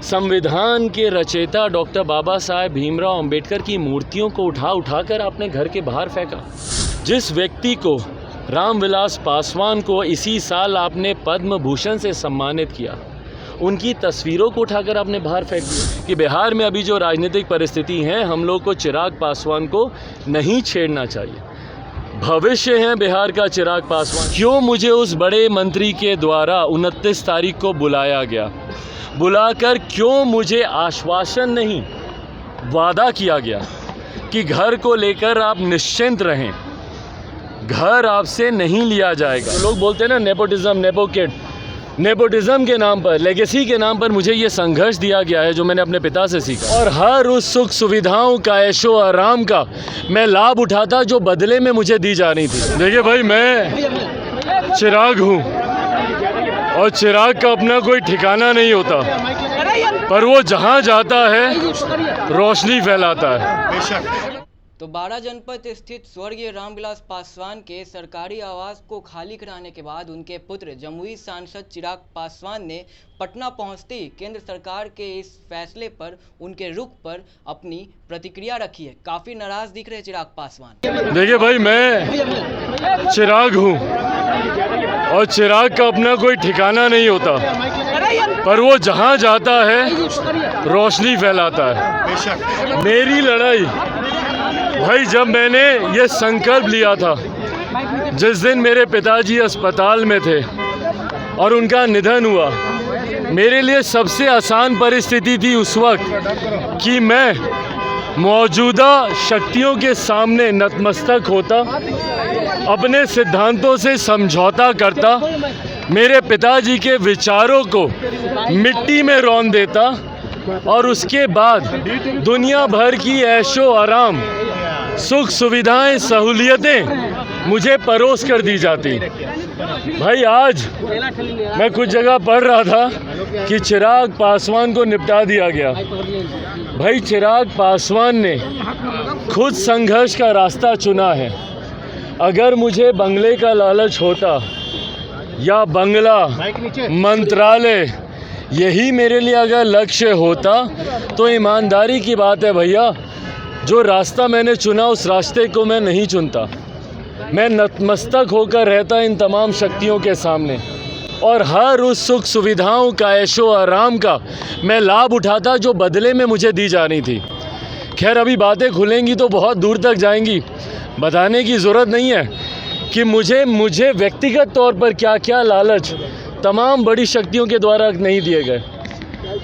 संविधान के रचयिता डॉक्टर बाबा साहेब भीमराव अंबेडकर की मूर्तियों को उठाकर आपने घर के बाहर फेंका। जिस व्यक्ति को, रामविलास पासवान को, इसी साल आपने पद्म भूषण से सम्मानित किया, उनकी तस्वीरों को उठाकर आपने बाहर फेंक दिया। कि बिहार में अभी जो राजनीतिक परिस्थिति है, हम लोग को चिराग पासवान को नहीं छेड़ना चाहिए। भविष्य है बिहार का चिराग पासवान। क्यों मुझे उस बड़े मंत्री के द्वारा 29 तारीख को बुलाया गया? बुलाकर क्यों मुझे आश्वासन नहीं, वादा किया गया कि घर को लेकर आप निश्चिंत रहें, घर आपसे नहीं लिया जाएगा। लोग बोलते हैं ना नेपोटिज्म, नेपोटिज्म के नाम पर, लेगेसी के नाम पर मुझे ये संघर्ष दिया गया है जो मैंने अपने पिता से सीखा। और हर उस सुख सुविधाओं का, ऐशो आराम का मैं लाभ उठाता जो बदले में मुझे दी जानी थी। देखिए भाई, मैं चिराग हूँ और चिराग का अपना कोई ठिकाना नहीं होता, पर वो जहाँ जाता है रोशनी फैलाता है। तो बारा जनपद स्थित स्वर्गीय रामविलास पासवान के सरकारी आवास को खाली कराने के बाद उनके पुत्र जमुई सांसद चिराग पासवान ने पटना पहुंचते ही केंद्र सरकार के इस फैसले पर, उनके रुख पर अपनी प्रतिक्रिया रखी है। काफी नाराज दिख रहे चिराग पासवान। देखिए भाई, मैं चिराग हूँ और चिराग का अपना कोई ठिकाना नहीं होता, पर वो जहाँ जाता है रोशनी फैलाता है। मेरी लड़ाई भाई, जब मैंने ये संकल्प लिया था, जिस दिन मेरे पिताजी अस्पताल में थे और उनका निधन हुआ, मेरे लिए सबसे आसान परिस्थिति थी उस वक्त कि मैं मौजूदा शक्तियों के सामने नतमस्तक होता, अपने सिद्धांतों से समझौता करता, मेरे पिताजी के विचारों को मिट्टी में रौंद देता और उसके बाद दुनिया भर की ऐशो आराम, सुख सुविधाएं, सहूलियतें मुझे परोस कर दी जाती। भाई, आज मैं कुछ जगह पढ़ रहा था कि चिराग पासवान को निपटा दिया गया। भाई, चिराग पासवान ने खुद संघर्ष का रास्ता चुना है। अगर मुझे बंगले का लालच होता या बंगला, मंत्रालय, यही मेरे लिए अगर लक्ष्य होता, तो ईमानदारी की बात है भैया, जो रास्ता मैंने चुना उस रास्ते को मैं नहीं चुनता। मैं नतमस्तक होकर रहता इन तमाम शक्तियों के सामने और हर उस सुख सुविधाओं का, ऐशो आराम का मैं लाभ उठाता जो बदले में मुझे दी जानी थी। खैर, अभी बातें खुलेंगी तो बहुत दूर तक जाएंगी। बताने की ज़रूरत नहीं है कि मुझे व्यक्तिगत तौर पर क्या क्या लालच तमाम बड़ी शक्तियों के द्वारा नहीं दिए गए।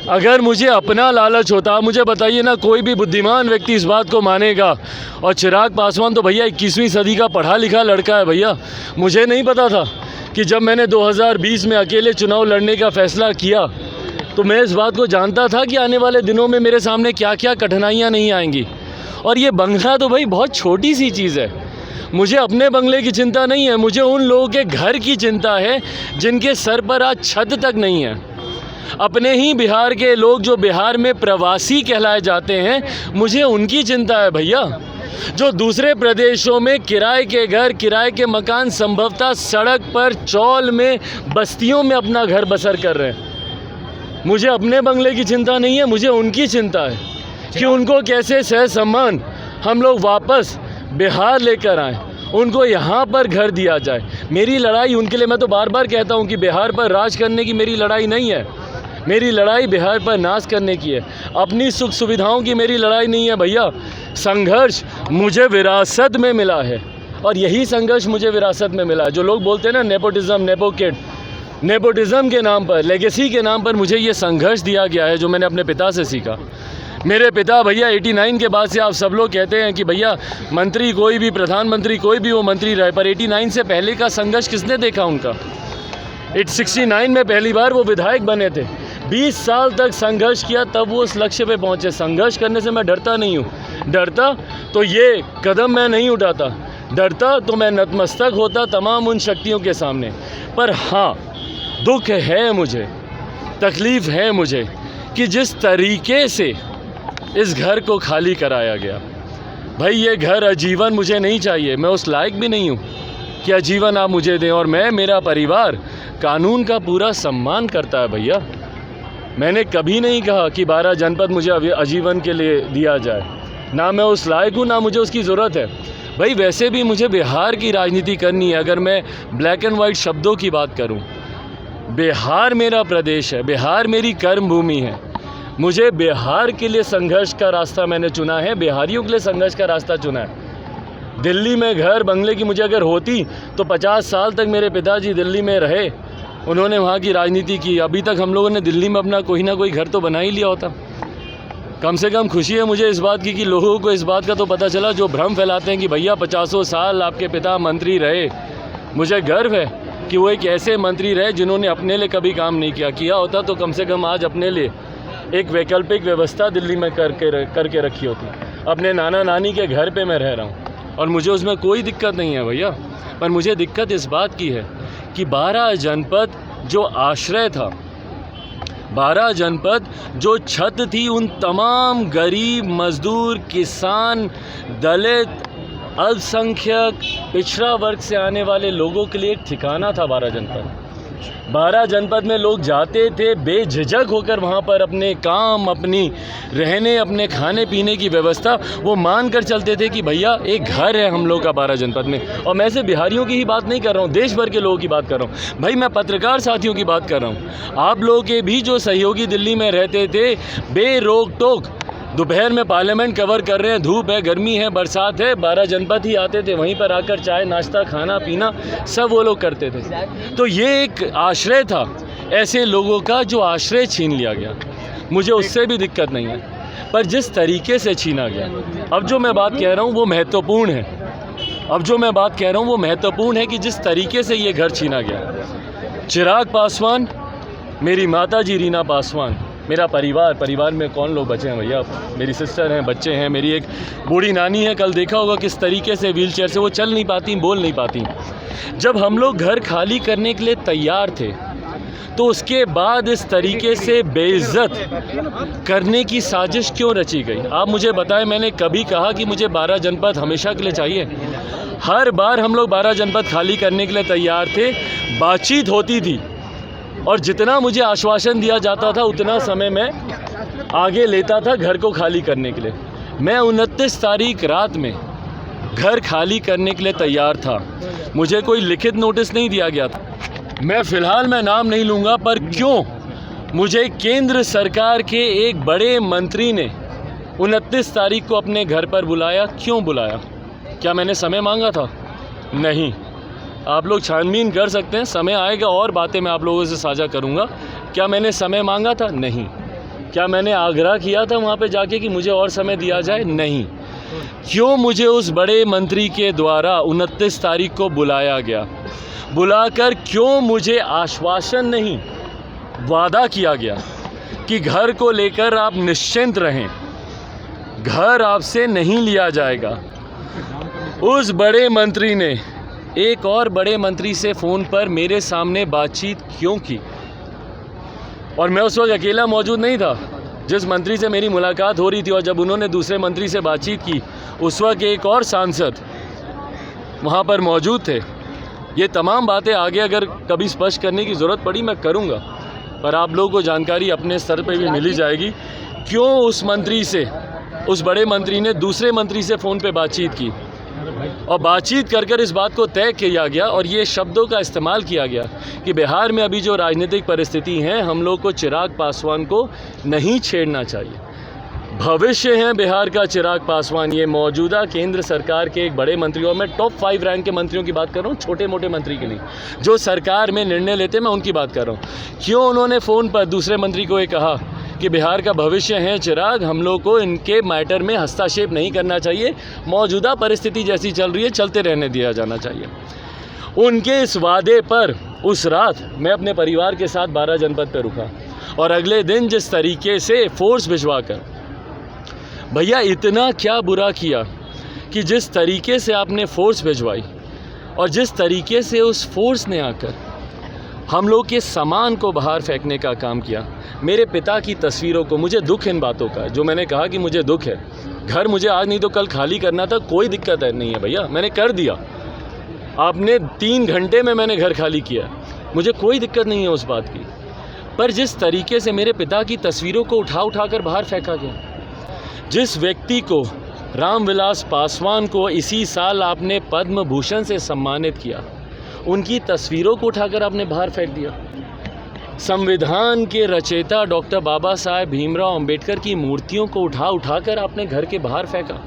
अगर मुझे अपना लालच होता, मुझे बताइए ना, कोई भी बुद्धिमान व्यक्ति इस बात को मानेगा। और चिराग पासवान तो भैया 21वीं सदी का पढ़ा लिखा लड़का है भैया। मुझे नहीं पता था कि जब मैंने 2020 में अकेले चुनाव लड़ने का फैसला किया, तो मैं इस बात को जानता था कि आने वाले दिनों में मेरे सामने क्या क्या कठिनाइयाँ नहीं आएंगी। और ये बंगला तो भाई बहुत छोटी सी चीज़ है। मुझे अपने बंगले की चिंता नहीं है, मुझे उन लोगों के घर की चिंता है जिनके सर पर आज छत तक नहीं है। अपने ही बिहार के लोग जो बिहार में प्रवासी कहलाए जाते हैं, मुझे उनकी चिंता है भैया। जो दूसरे प्रदेशों में किराए के घर, किराए के मकान, संभवतः सड़क पर, चौल में, बस्तियों में अपना घर बसर कर रहे हैं। मुझे अपने बंगले की चिंता नहीं है, मुझे उनकी चिंता है कि उनको कैसे सह सम्मान हम लोग वापस बिहार लेकर आएँ, उनको यहाँ पर घर दिया जाए। मेरी लड़ाई उनके लिए, मैं तो बार बार कहता हूँ कि बिहार पर राज करने की मेरी लड़ाई नहीं है, मेरी लड़ाई बिहार पर नाश करने की है। अपनी सुख सुविधाओं की मेरी लड़ाई नहीं है भैया। संघर्ष मुझे विरासत में मिला है और यही संघर्ष मुझे विरासत में मिला है। जो लोग बोलते हैं ना नेपोटिज्म, नेपोटिज्म के नाम पर, लेगेसी के नाम पर मुझे ये संघर्ष दिया गया है जो मैंने अपने पिता से सीखा। मेरे पिता भैया 89 के बाद से, आप सब लोग कहते हैं कि भैया मंत्री कोई भी, प्रधानमंत्री कोई भी वो मंत्री रहे, पर 89 से पहले का संघर्ष किसने देखा उनका? 69 में पहली बार वो विधायक बने थे। 20 साल तक संघर्ष किया, तब वो उस लक्ष्य पे पहुंचे। संघर्ष करने से मैं डरता नहीं हूँ। डरता तो ये कदम मैं नहीं उठाता, डरता तो मैं नतमस्तक होता तमाम उन शक्तियों के सामने। पर हाँ, दुख है मुझे, तकलीफ़ है मुझे कि जिस तरीके से इस घर को खाली कराया गया। भाई, ये घर आजीवन मुझे नहीं चाहिए, मैं उस लायक भी नहीं हूँ कि आजीवन आप मुझे दें। और मेरा परिवार कानून का पूरा सम्मान करता है भैया। मैंने कभी नहीं कहा कि 12 जनपद मुझे आजीवन के लिए दिया जाए, ना मैं उस लायक हूँ ना मुझे उसकी ज़रूरत है। भाई वैसे भी मुझे बिहार की राजनीति करनी है। अगर मैं ब्लैक एंड वाइट शब्दों की बात करूँ, बिहार मेरा प्रदेश है, बिहार मेरी कर्म भूमि है। मुझे बिहार के लिए संघर्ष का रास्ता मैंने चुना है, बिहारियों के लिए संघर्ष का रास्ता चुना है। दिल्ली में घर बंगले की मुझे अगर होती तो 50 साल तक मेरे पिताजी दिल्ली में रहे, उन्होंने वहाँ की राजनीति की। अभी तक हम लोगों ने दिल्ली में अपना कोई ना कोई घर तो बना ही लिया होता। कम से कम खुशी है मुझे इस बात की कि लोगों को इस बात का तो पता चला, जो भ्रम फैलाते हैं कि भैया 50 साल आपके पिता मंत्री रहे। मुझे गर्व है कि वो एक ऐसे मंत्री रहे जिन्होंने अपने लिए कभी काम नहीं किया होता तो कम से कम आज अपने लिए एक वैकल्पिक व्यवस्था दिल्ली में करके रखी होती। अपने नाना नानी के घर पे मैं रह रहा हूँ और मुझे उसमें कोई दिक्कत नहीं है भैया। पर मुझे दिक्कत इस बात की है कि 12 जनपद जो आश्रय था, 12 जनपद जो छत थी उन तमाम गरीब, मजदूर, किसान, दलित, अल्पसंख्यक, पिछड़ा वर्ग से आने वाले लोगों के लिए एक ठिकाना था 12 जनपद। 12 जनपद में लोग जाते थे बेझिझक होकर, वहाँ पर अपने काम, अपनी रहने, अपने खाने पीने की व्यवस्था वो मान कर चलते थे कि भैया एक घर है हम लोग का 12 जनपद में। और मैं सिर्फ बिहारियों की ही बात नहीं कर रहा हूँ, देश भर के लोगों की बात कर रहा हूँ। भाई मैं पत्रकार साथियों की बात कर रहा हूँ। आप लोगों के भी जो सहयोगी दिल्ली में रहते थे, बेरोक टोक दोपहर में पार्लियामेंट कवर कर रहे हैं, धूप है, गर्मी है, बरसात है, 12 जनपद ही आते थे, वहीं पर आकर चाय नाश्ता, खाना पीना सब वो लोग करते थे। तो ये एक आश्रय था ऐसे लोगों का जो आश्रय छीन लिया गया। मुझे उससे भी दिक्कत नहीं है, पर जिस तरीके से छीना गया, अब जो मैं बात कह रहा हूँ वो महत्वपूर्ण है। अब जो मैं बात कह रहा हूँ वो महत्वपूर्ण है कि जिस तरीके से ये घर छीना गया। चिराग पासवान, मेरी माता जी रीना पासवान, मेरा परिवार में कौन लोग बचे हैं भैया? मेरी सिस्टर हैं, बच्चे हैं, मेरी एक बूढ़ी नानी है। कल देखा होगा किस तरीके से व्हील चेयर से वो चल नहीं पाती, बोल नहीं पाती। जब हम लोग घर खाली करने के लिए तैयार थे तो उसके बाद इस तरीके से बेइज्जत करने की साजिश क्यों रची गई? आप मुझे बताएं। मैंने कभी कहा कि मुझे 12 जनपद हमेशा के लिए चाहिए? हर बार हम लोग 12 जनपद खाली करने के लिए तैयार थे, बातचीत होती थी और जितना मुझे आश्वासन दिया जाता था उतना समय मैं आगे लेता था घर को खाली करने के लिए। मैं 29 तारीख रात में घर खाली करने के लिए तैयार था। मुझे कोई लिखित नोटिस नहीं दिया गया था। मैं नाम नहीं लूँगा, पर क्यों मुझे केंद्र सरकार के एक बड़े मंत्री ने 29 तारीख को अपने घर पर बुलाया? क्यों बुलाया? क्या मैंने समय मांगा था? नहीं। आप लोग छानबीन कर सकते हैं, समय आएगा और बातें मैं आप लोगों से साझा करूंगा। क्या मैंने समय मांगा था? नहीं। क्या मैंने आग्रह किया था वहाँ पे जाके कि मुझे और समय दिया जाए? नहीं। क्यों मुझे उस बड़े मंत्री के द्वारा 29 तारीख को बुलाया गया? बुलाकर क्यों मुझे आश्वासन नहीं, वादा किया गया कि घर को लेकर आप निश्चिंत रहें, घर आपसे नहीं लिया जाएगा? उस बड़े मंत्री ने एक और बड़े मंत्री से फ़ोन पर मेरे सामने बातचीत क्यों की? और मैं उस वक्त अकेला मौजूद नहीं था। जिस मंत्री से मेरी मुलाकात हो रही थी और जब उन्होंने दूसरे मंत्री से बातचीत की, उस वक्त एक और सांसद वहाँ पर मौजूद थे। ये तमाम बातें आगे अगर कभी स्पष्ट करने की ज़रूरत पड़ी मैं करूँगा, पर आप लोगों को जानकारी अपने स्तर पे भी मिल ही जाएगी। क्यों उस मंत्री से, उस बड़े मंत्री ने दूसरे मंत्री से फ़ोन पे बातचीत की और बातचीत कर इस बात को तय किया गया और ये शब्दों का इस्तेमाल किया गया कि बिहार में अभी जो राजनीतिक परिस्थिति है, हम लोग को चिराग पासवान को नहीं छेड़ना चाहिए। भविष्य है बिहार का चिराग पासवान, ये मौजूदा केंद्र सरकार के एक बड़े मंत्री, और मैं टॉप 5 रैंक के मंत्रियों की बात कर रहा हूँ, छोटे मोटे मंत्री की नहीं, जो सरकार में निर्णय लेते मैं उनकी बात कर रहा हूँ। क्यों उन्होंने फ़ोन पर दूसरे मंत्री को ये कहा कि बिहार का भविष्य है चिराग, हम लोग को इनके मैटर में हस्तक्षेप नहीं करना चाहिए, मौजूदा परिस्थिति जैसी चल रही है चलते रहने दिया जाना चाहिए। उनके इस वादे पर उस रात मैं अपने परिवार के साथ 12 जनपद पर रुका और अगले दिन जिस तरीके से फोर्स भिजवा कर, भैया इतना क्या बुरा किया कि जिस तरीके से आपने फोर्स भिजवाई और जिस तरीके से उस फोर्स ने आकर हम लोग के सामान को बाहर फेंकने का काम किया। मेरे पिता की तस्वीरों को, मुझे दुख इन बातों का, जो मैंने कहा कि मुझे दुख है। घर मुझे आज नहीं तो कल खाली करना था, कोई दिक्कत है नहीं है भैया, मैंने कर दिया। आपने 3 घंटे में मैंने घर खाली किया, मुझे कोई दिक्कत नहीं है उस बात की। पर जिस तरीके से मेरे पिता की तस्वीरों को उठा कर बाहर फेंका गया, जिस व्यक्ति को रामविलास पासवान को इसी साल आपने पद्म भूषण से सम्मानित किया, उनकी तस्वीरों को उठाकर आपने बाहर फेंक दिया। संविधान के रचयिता डॉक्टर बाबा साहेब भीमराव अंबेडकर की मूर्तियों को उठाकर आपने घर के बाहर फेंका।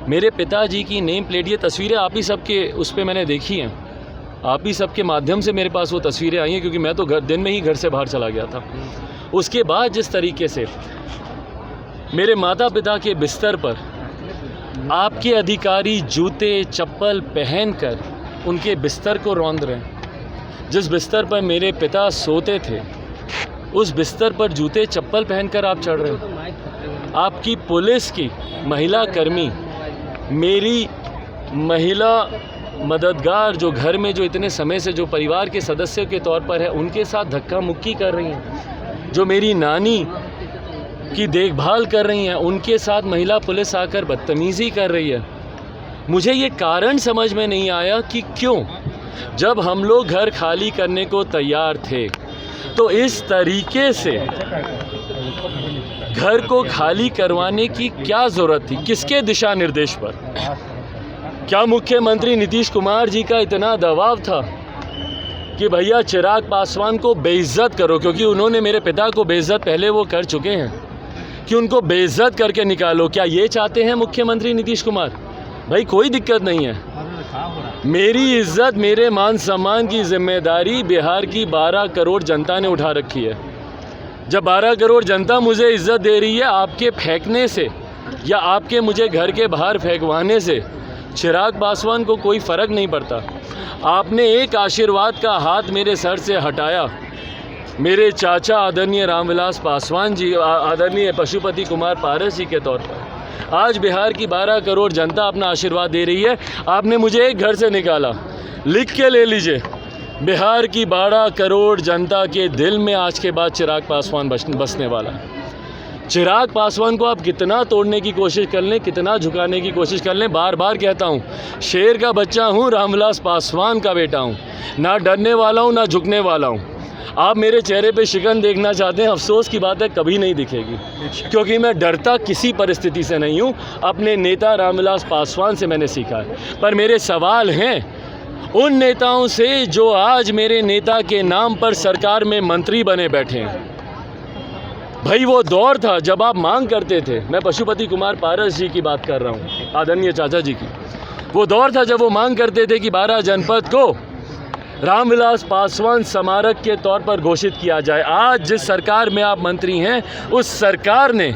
मेरे पिताजी की नेम प्लेट, ये तस्वीरें आप ही सबके उस पर मैंने देखी हैं, आप ही सबके माध्यम से मेरे पास वो तस्वीरें आई हैं, क्योंकि मैं तो दिन में ही घर से बाहर चला गया था। उसके बाद जिस तरीके से मेरे माता पिता के बिस्तर पर आपके अधिकारी जूते चप्पल पहनकर उनके बिस्तर को रौंद रहे हैं, जिस बिस्तर पर मेरे पिता सोते थे उस बिस्तर पर जूते चप्पल पहनकर आप चढ़ रहे हैं। आपकी पुलिस की महिला कर्मी, मेरी महिला मददगार जो घर में जो इतने समय से जो परिवार के सदस्य के तौर पर है, उनके साथ धक्का मुक्की कर रही हैं। जो मेरी नानी की देखभाल कर रही हैं, उनके साथ महिला पुलिस आकर बदतमीज़ी कर रही है। मुझे ये कारण समझ में नहीं आया कि क्यों, जब हम लोग घर खाली करने को तैयार थे तो इस तरीके से घर को खाली करवाने की क्या ज़रूरत थी, किसके दिशा निर्देश पर? क्या मुख्यमंत्री नीतीश कुमार जी का इतना दबाव था कि भैया चिराग पासवान को बेइज्जत करो, क्योंकि उन्होंने मेरे पिता को बेइज्जत पहले वो कर चुके हैं, कि उनको बेइज्जत करके निकालो? क्या ये चाहते हैं मुख्यमंत्री नीतीश कुमार? भाई कोई दिक्कत नहीं है, मेरी इज्जत मेरे मान सम्मान की जिम्मेदारी बिहार की 12 करोड़ जनता ने उठा रखी है। जब 12 करोड़ जनता मुझे इज्जत दे रही है, आपके फेंकने से या आपके मुझे घर के बाहर फेंकवाने से चिराग पासवान को कोई फ़र्क नहीं पड़ता। आपने एक आशीर्वाद का हाथ मेरे सर से हटाया, मेरे चाचा आदरणीय रामविलास पासवान जी, आदरणीय पशुपति कुमार पारस जी के तौर पर आज बिहार की 12 करोड़ जनता अपना आशीर्वाद दे रही है। आपने मुझे एक घर से निकाला, लिख के ले लीजिए, बिहार की 12 करोड़ जनता के दिल में आज के बाद चिराग पासवान बसने वाला है। चिराग पासवान को आप कितना तोड़ने की कोशिश कर लें, कितना झुकाने की कोशिश कर लें, बार बार कहता हूँ, शेर का बच्चा हूँ, रामविलास पासवान का बेटा हूँ, ना डरने वाला हूँ ना झुकने वाला हूँ। आप मेरे चेहरे पे शिकन देखना चाहते हैं, अफसोस की बात है कभी नहीं दिखेगी, क्योंकि मैं डरता किसी परिस्थिति से नहीं हूँ। अपने नेता रामविलास पासवान से मैंने सीखा है। पर मेरे सवाल हैं उन नेताओं से जो आज मेरे नेता के नाम पर सरकार में मंत्री बने बैठे हैं। भाई वो दौर था जब आप मांग करते थे, मैं पशुपति कुमार पारस जी की बात कर रहा हूँ, आदरणीय चाचा जी की। वो दौर था जब वो मांग करते थे कि 12 जनपद को रामविलास पासवान स्मारक के तौर पर घोषित किया जाए। आज जिस सरकार में आप मंत्री हैं, उस सरकार ने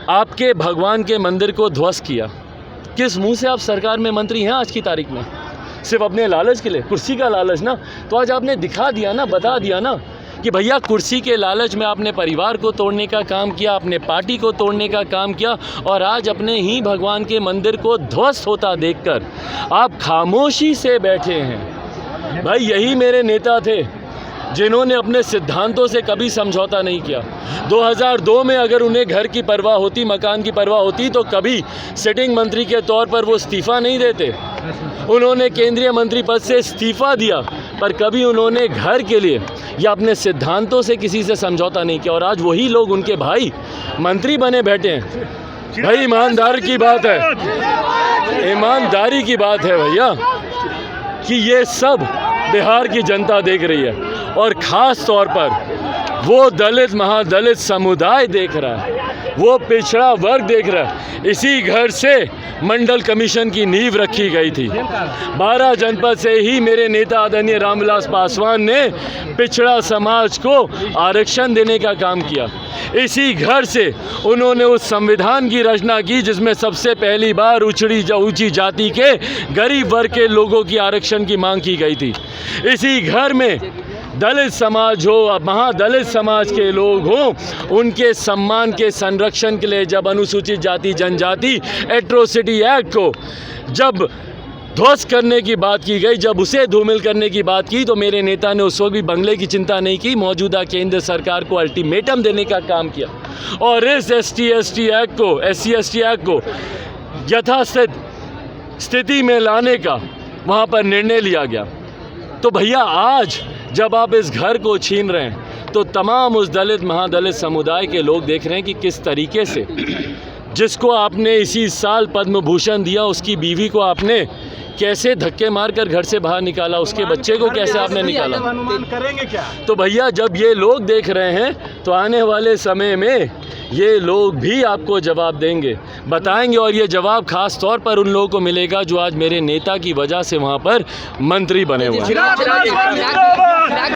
आपके भगवान के मंदिर को ध्वस्त किया। किस मुंह से आप सरकार में मंत्री हैं आज की तारीख में? सिर्फ अपने लालच के लिए, कुर्सी का लालच ना। तो आज आपने दिखा दिया ना, बता दिया ना कि भैया कुर्सी के लालच में आपने परिवार को तोड़ने का काम किया, अपने पार्टी को तोड़ने का काम किया, और आज अपने ही भगवान के मंदिर को ध्वस्त होता देखकर आप खामोशी से बैठे हैं। भाई यही मेरे नेता थे जिन्होंने अपने सिद्धांतों से कभी समझौता नहीं किया। 2002 में अगर उन्हें घर की परवाह होती, मकान की परवाह होती, तो कभी सिटिंग मंत्री के तौर पर वो इस्तीफ़ा नहीं देते। उन्होंने केंद्रीय मंत्री पद से इस्तीफ़ा दिया, पर कभी उन्होंने घर के लिए या अपने सिद्धांतों से किसी से समझौता नहीं किया। और आज वही लोग उनके भाई मंत्री बने बैठे हैं। भाई ईमानदारी की बात है, ईमानदारी की बात है भैया, कि ये सब बिहार की जनता देख रही है, और ख़ास तौर पर वो दलित महादलित समुदाय देख रहा है, वो पिछड़ा वर्ग देख रहा है। इसी घर से मंडल कमीशन की नींव रखी गई थी। 12 जनपद से ही मेरे नेता आदरणीय रामविलास पासवान ने पिछड़ा समाज को आरक्षण देने का काम किया। इसी घर से उन्होंने उस संविधान की रचना की जिसमें सबसे पहली बार ऊंची जाति के गरीब वर्ग के लोगों की आरक्षण की मांग की गई थी। इसी घर में दलित समाज हो, महादलित समाज के लोग हों, उनके सम्मान के संरक्षण के लिए जब अनुसूचित जाति जनजाति एट्रोसिटी एक्ट को जब ध्वस्त करने की बात की गई, जब उसे धूमिल करने की बात की, तो मेरे नेता ने उस वक्त भी बंगले की चिंता नहीं की, मौजूदा केंद्र सरकार को अल्टीमेटम देने का काम किया, और इस SC ST एक्ट को यथास्थित स्थिति में लाने का वहाँ पर निर्णय लिया गया। तो भैया आज जब आप इस घर को छीन रहे हैं, तो तमाम उस दलित महादलित समुदाय के लोग देख रहे हैं कि किस तरीके से जिसको आपने इसी साल पद्म भूषण दिया, उसकी बीवी को आपने कैसे धक्के मारकर घर से बाहर निकाला, उसके बच्चे को कैसे आपने निकाला। अनुमान करेंगे क्या? तो भैया जब ये लोग देख रहे हैं तो आने वाले समय में ये लोग भी आपको जवाब देंगे, बताएंगे, और ये जवाब खास तौर पर उन लोगों को मिलेगा जो आज मेरे नेता की वजह से वहाँ पर मंत्री बने हुए हैं।